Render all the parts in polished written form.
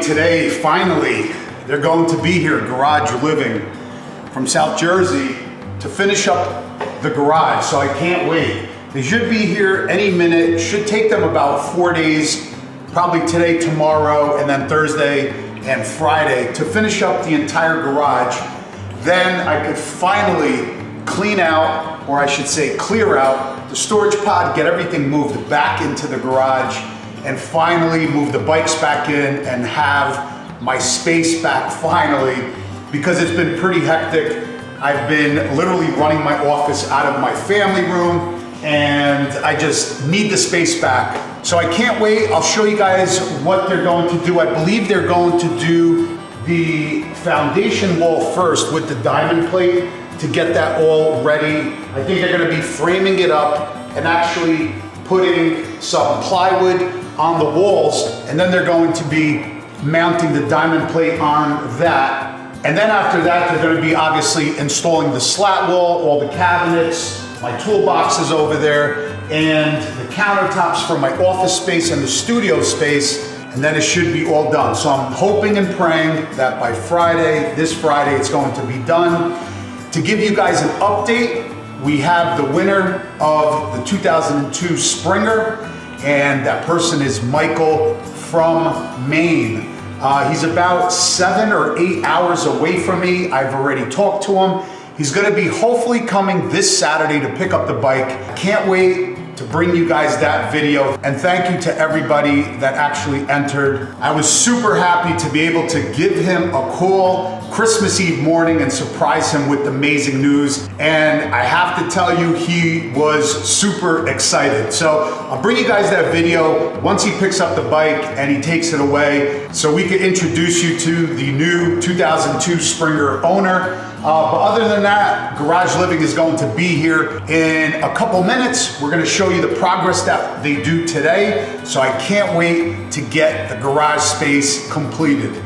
Today, finally, they're going to be here, Garage Living, from South Jersey to finish up the garage, so I can't wait. They should be here any minute. Should take them about 4 days, probably today, tomorrow, and then Thursday and Friday to finish up the entire garage. Then I could finally clean out, or I should say clear out, the storage pod, get everything moved back into the garage, and finally move the bikes back in and have my space back finally, because it's been pretty hectic. I've been literally running my office out of my family room, and I just need the space back. So I can't wait. I'll show you guys what they're going to do. I believe they're going to do the foundation wall first with the diamond plate to get that all ready. I think they're gonna be framing it up and actually putting some plywood on the walls, and then they're going to be mounting the diamond plate on that. And then after that, they're gonna be obviously installing the slat wall, all the cabinets, my toolboxes over there, and the countertops for my office space and the studio space, and then it should be all done. So I'm hoping and praying that by Friday, this Friday, it's going to be done. To give you guys an update, we have the winner of the 2002 Springer, and that person is Michael from Maine. He's about 7 or 8 hours away from me. I've already talked to him. He's gonna be hopefully coming this Saturday to pick up the bike. Can't wait to bring you guys that video. And thank you to everybody that actually entered. I was super happy to be able to give him a call Christmas Eve morning and surprise him with amazing news. And I have to tell you, he was super excited. So I'll bring you guys that video once he picks up the bike and he takes it away, so we can introduce you to the new 2002 Springer owner. But other than that, Garage Living is going to be here in a couple minutes. We're gonna show you the progress that they do today. So I can't wait to get the garage space completed.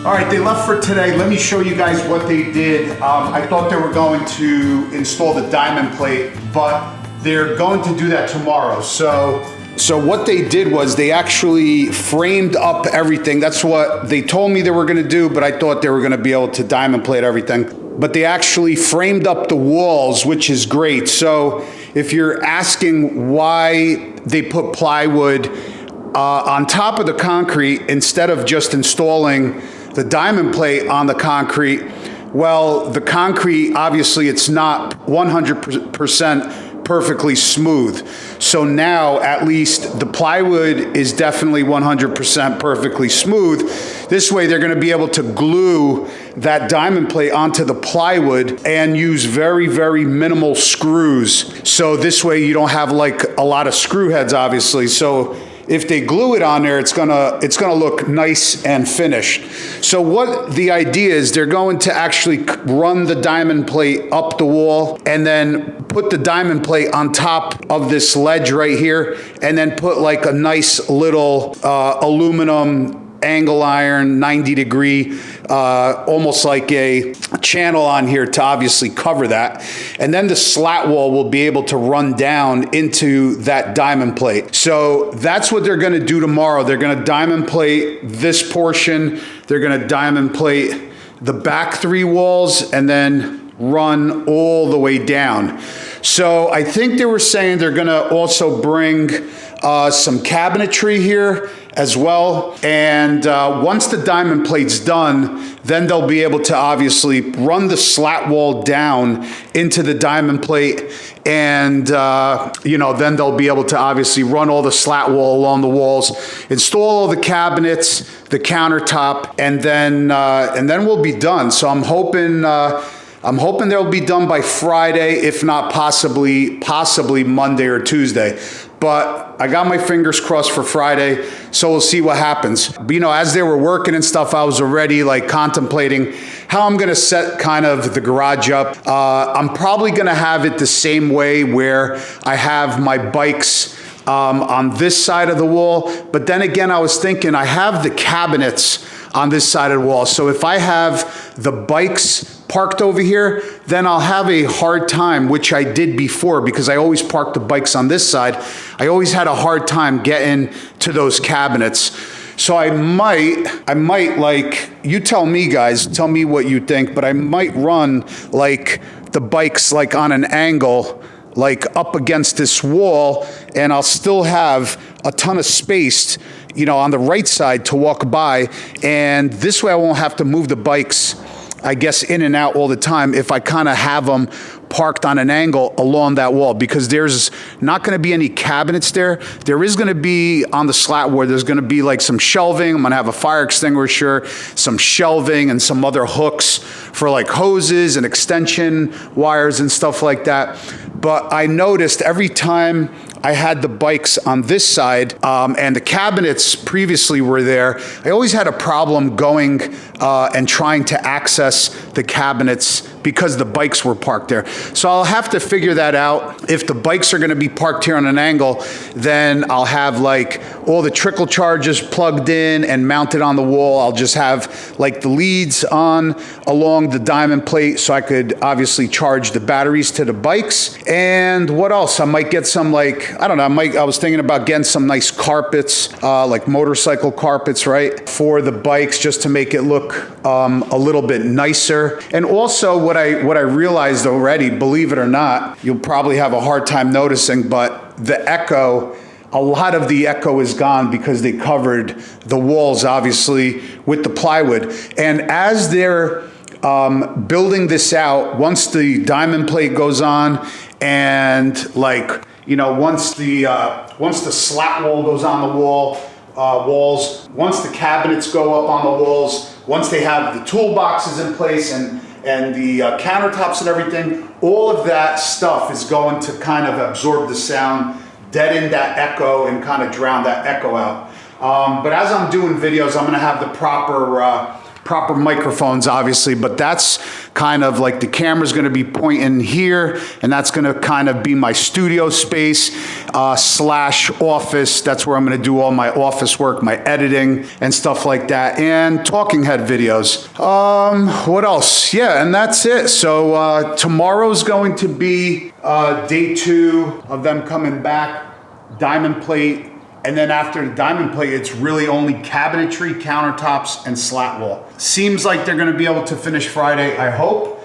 All right, they left for today. Let me show you guys what they did. I thought they were going to install the diamond plate, but they're going to do that tomorrow. So what they did was they actually framed up everything. That's what they told me they were gonna do, but I thought they were gonna be able to diamond plate everything. But they actually framed up the walls, which is great. So if you're asking why they put plywood on top of the concrete instead of just installing the diamond plate on the concrete, well, the concrete, obviously it's not 100% perfectly smooth. So now at least the plywood is definitely 100% perfectly smooth. This way they're gonna be able to glue that diamond plate onto the plywood and use very, very minimal screws. So this way you don't have like a lot of screw heads, obviously. So if they glue it on there, it's gonna look nice and finished. So what the idea is, they're going to actually run the diamond plate up the wall and then put the diamond plate on top of this ledge right here, and then put like a nice little aluminum angle iron, 90-degree, almost like a channel on here to obviously cover that. And then the slat wall will be able to run down into that diamond plate. So that's what they're gonna do tomorrow. They're gonna diamond plate this portion. They're gonna diamond plate the back 3 walls and then run all the way down. So I think they were saying they're gonna also bring some cabinetry here as well. And once the diamond plate's done, then they'll be able to obviously run the slat wall down into the diamond plate. And, then they'll be able to obviously run all the slat wall along the walls, install all the cabinets, the countertop, and then we'll be done. So I'm hoping they'll be done by Friday, if not possibly Monday or Tuesday. But I got my fingers crossed for Friday, so we'll see what happens. But, as they were working and stuff, I was already like contemplating how I'm gonna set kind of the garage up. I'm probably gonna have it the same way where I have my bikes on this side of the wall. But then again, I was thinking I have the cabinets on this side of the wall. So if I have the bikes parked over here, then I'll have a hard time, which I did before because I always parked the bikes on this side. I always had a hard time getting to those cabinets. So I might like, you tell me guys, tell me what you think, but I might run like the bikes like on an angle, like up against this wall, and I'll still have a ton of space, on the right side to walk by. And this way I won't have to move the bikes, I guess, in and out all the time if I kind of have them parked on an angle along that wall, because there's not going to be any cabinets there. There is going to be on the slat where there's going to be like some shelving. I'm going to have a fire extinguisher, some shelving, and some other hooks for like hoses and extension wires and stuff like that. But I noticed every time I had the bikes on this side, and the cabinets previously were there, I always had a problem going and trying to access the cabinets because the bikes were parked there. So I'll have to figure that out. If the bikes are gonna be parked here on an angle, then I'll have like all the trickle charges plugged in and mounted on the wall. I'll just have like the leads on along the diamond plate so I could obviously charge the batteries to the bikes. And what else? I might get some like, I don't know, I was thinking about getting some nice carpets, like motorcycle carpets, right? For the bikes, just to make it look a little bit nicer. And also what I realized already, believe it or not, you'll probably have a hard time noticing, but the echo, a lot of the echo is gone because they covered the walls, obviously, with the plywood. And as they're building this out, once the diamond plate goes on and like, once the slat wall goes on the walls, once the cabinets go up on the walls, once they have the toolboxes in place and the countertops and everything, all of that stuff is going to kind of absorb the sound, deaden that echo, and kind of drown that echo out. But as I'm doing videos, I'm gonna have the proper proper microphones, obviously, but that's kind of like the camera's gonna be pointing here, and that's gonna kind of be my studio space slash office. That's where I'm gonna do all my office work, my editing and stuff like that, and talking head videos. What else? Yeah, and that's it. So tomorrow's going to be day 2 of them coming back, diamond plate, and then after the diamond plate, it's really only cabinetry, countertops, and slat wall. Seems like they're gonna be able to finish Friday, I hope.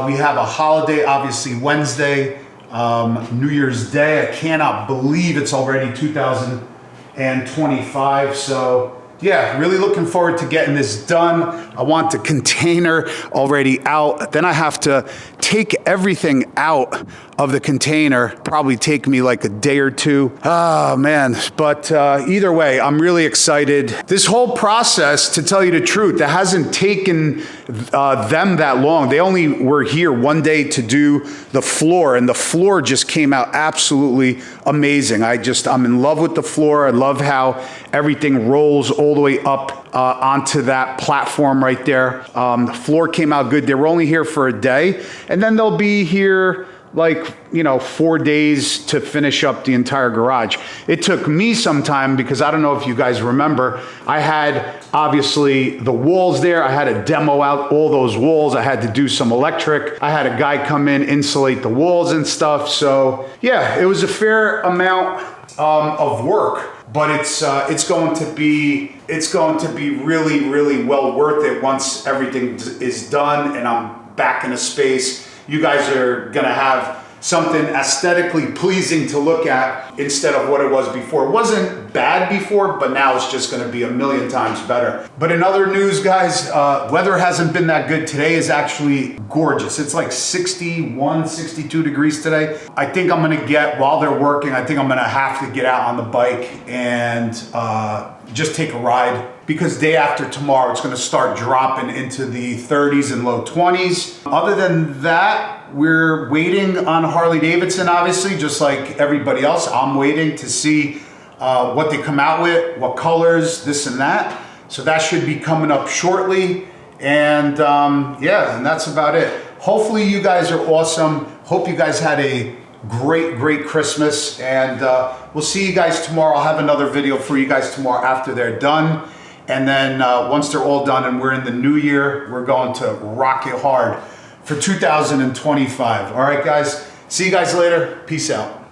We have a holiday, obviously Wednesday, New Year's Day. I cannot believe it's already 2025, so yeah, really looking forward to getting this done. I want the container already out. Then I have to take everything out of the container. Probably take me like a day or two. Oh man, but either way, I'm really excited. This whole process, to tell you the truth, that hasn't taken them that long. They only were here one day to do the floor, and the floor just came out absolutely amazing. I'm in love with the floor. I love how everything rolls all the way up onto that platform right there. The floor came out good. They were only here for a day, and then they'll be here like, 4 days to finish up the entire garage. It took me some time because I don't know if you guys remember, I had obviously the walls there. I had to demo out all those walls. I had to do some electric. I had a guy come in, insulate the walls and stuff. So yeah, it was a fair amount of work, but it's going to be really, really well worth it once everything is done and I'm back in a space. You guys are gonna have something aesthetically pleasing to look at instead of what it was before. It wasn't bad before, but now it's just gonna be a million times better. But in other news, guys, weather hasn't been that good. Today is actually gorgeous. It's like 61, 62 degrees today. I think I'm gonna while they're working, I think I'm gonna have to get out on the bike and just take a ride, because day after tomorrow, it's gonna start dropping into the 30s and low 20s. Other than that, we're waiting on Harley Davidson, obviously, just like everybody else. I'm waiting to see what they come out with, what colors, this and that. So that should be coming up shortly. And yeah, and that's about it. Hopefully you guys are awesome. Hope you guys had a great Christmas, and we'll see you guys tomorrow. I'll have another video for you guys tomorrow after they're done. And then once they're all done and we're in the new year, we're going to rock it hard for 2025. All right, guys. See you guys later. Peace out.